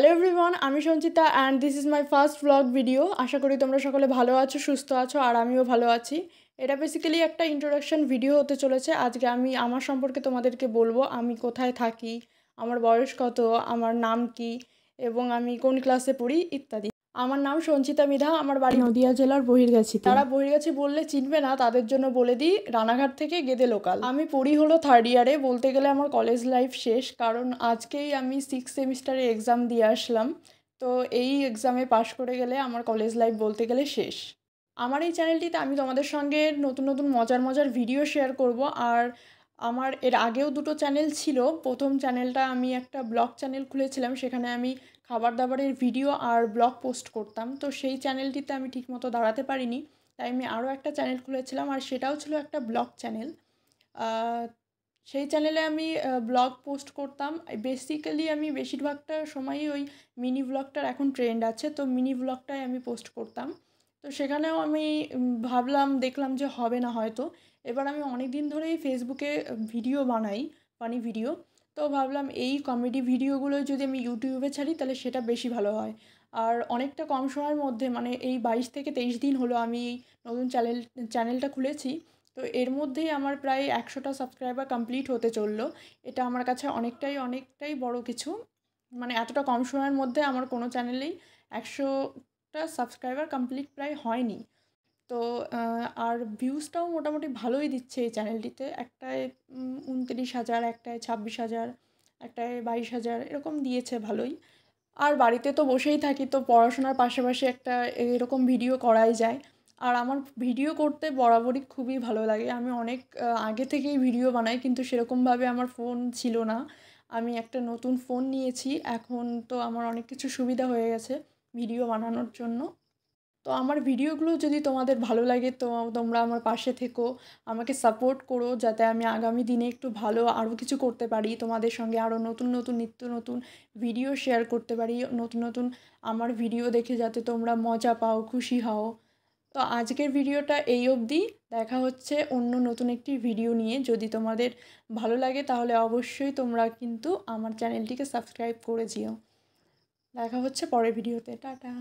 Hello everyone, আমি Sanchita and this is my first blog video. আশা করি তোমরা সকলে ভালো আছো, সুস্থ আছো, আর আমিও ভালো আছি। এটা বেসিক্যালি একটা ইন্ট্রোডাকশন ভিডিও হতে চলেছে। আজকে আমি আমার সম্পর্কে তোমাদেরকে বলবো, আমি কোথায় থাকি, আমার বয়স কত, আমার নাম কি এবং আমি কোন ক্লাসে পড়ি ইত্যাদি। আমার নাম সঞ্চিতা মৃধা, আমার বাড়ি নদিয়া জেলার বহিরগাছিতে। তারা বহিরগাছি বললে চিনবে না, তাদের জন্য বলে দিই রানাঘাট থেকে গেদে লোকাল। আমি পড়ি হলো 3rd ইয়ারে, বলতে গেলে আমার কলেজ লাইফ শেষ, কারণ আজকেই আমি 6th সেমিস্টারে এক্সাম দিয়ে আসলাম। তো এই এক্সামে পাশ করে গেলে আমার কলেজ লাইফ বলতে গেলে শেষ। আমার এই চ্যানেলটিতে আমি তোমাদের সঙ্গে নতুন নতুন মজার মজার ভিডিও শেয়ার করব। আর আমার এর আগেও দুটো চ্যানেল ছিল। প্রথম চ্যানেলটা আমি একটা ব্লগ চ্যানেল খুলেছিলাম, সেখানে আমি খাবার দাবারের ভিডিও আর ব্লগ পোস্ট করতাম। তো সেই চ্যানেলটিতে আমি ঠিকমতো দাঁড়াতে পারিনি, তাই আমি আরও একটা চ্যানেল খুলেছিলাম, আর সেটাও ছিল একটা ব্লগ চ্যানেল। সেই চ্যানেলে আমি ব্লগ পোস্ট করতাম। বেসিক্যালি আমি বেশিরভাগটা সময়ই ওই মিনি ব্লগটার এখন ট্রেন্ড আছে, তো মিনি ব্লগটাই আমি পোস্ট করতাম। তো সেখানেও আমি দেখলাম যে হবে না হয়তো। এবার আমি অনেক দিন ধরেই ফেসবুকে ভিডিও বানাই, ফানি ভিডিও। তো ভাবলাম এই কমেডি ভিডিওগুলো যদি আমি ইউটিউবে ছাড়ি তাহলে সেটা বেশি ভালো হয়। আর অনেকটা কম সময়ের মধ্যে, মানে এই 22 থেকে 23 দিন হলো আমি এই নতুন চ্যানেলটা খুলেছি। তো এর মধ্যেই আমার প্রায় 100টা সাবস্ক্রাইবার কমপ্লিট হতে চললো। এটা আমার কাছে অনেকটাই বড় কিছু। মানে এতটা কম সময়ের মধ্যে আমার কোনো চ্যানেলেই 100টা সাবস্ক্রাইবার কমপ্লিট প্রায় হয়নি। তো আর ভিউজটাও মোটামুটি ভালোই দিচ্ছে এই চ্যানেলটিতে। একটায় 29,000, একটায় 26,000, একটায় 22,000, এরকম দিয়েছে ভালোই। আর বাড়িতে তো বসেই থাকি, তো পড়াশোনার পাশাপাশি একটা এরকম ভিডিও করাই যায়। আর আমার ভিডিও করতে বরাবরই খুবই ভালো লাগে। আমি অনেক আগে থেকেই ভিডিও বানাই, কিন্তু সেরকমভাবে আমার ফোন ছিল না। আমি একটা নতুন ফোন নিয়েছি, এখন তো আমার অনেক কিছু সুবিধা হয়ে গেছে ভিডিও বানানোর জন্য। তো আমার ভিডিওগুলো যদি তোমাদের ভালো লাগে তো তোমরা আমার পাশে থেকো, আমাকে সাপোর্ট করো, যাতে আমি আগামী দিনে একটু ভালো আরও কিছু করতে পারি, তোমাদের সঙ্গে আরও নিত্য নতুন ভিডিও শেয়ার করতে পারি। নতুন আমার ভিডিও দেখে যাতে তোমরা মজা পাও, খুশি হও। তো আজকের ভিডিওটা এই অবধি। দেখা হচ্ছে অন্য নতুন একটি ভিডিও নিয়ে। যদি তোমাদের ভালো লাগে তাহলে অবশ্যই তোমরা কিন্তু আমার চ্যানেলটিকে সাবস্ক্রাইব করে যেও। দেখা হচ্ছে পরের ভিডিওতে। টাটা।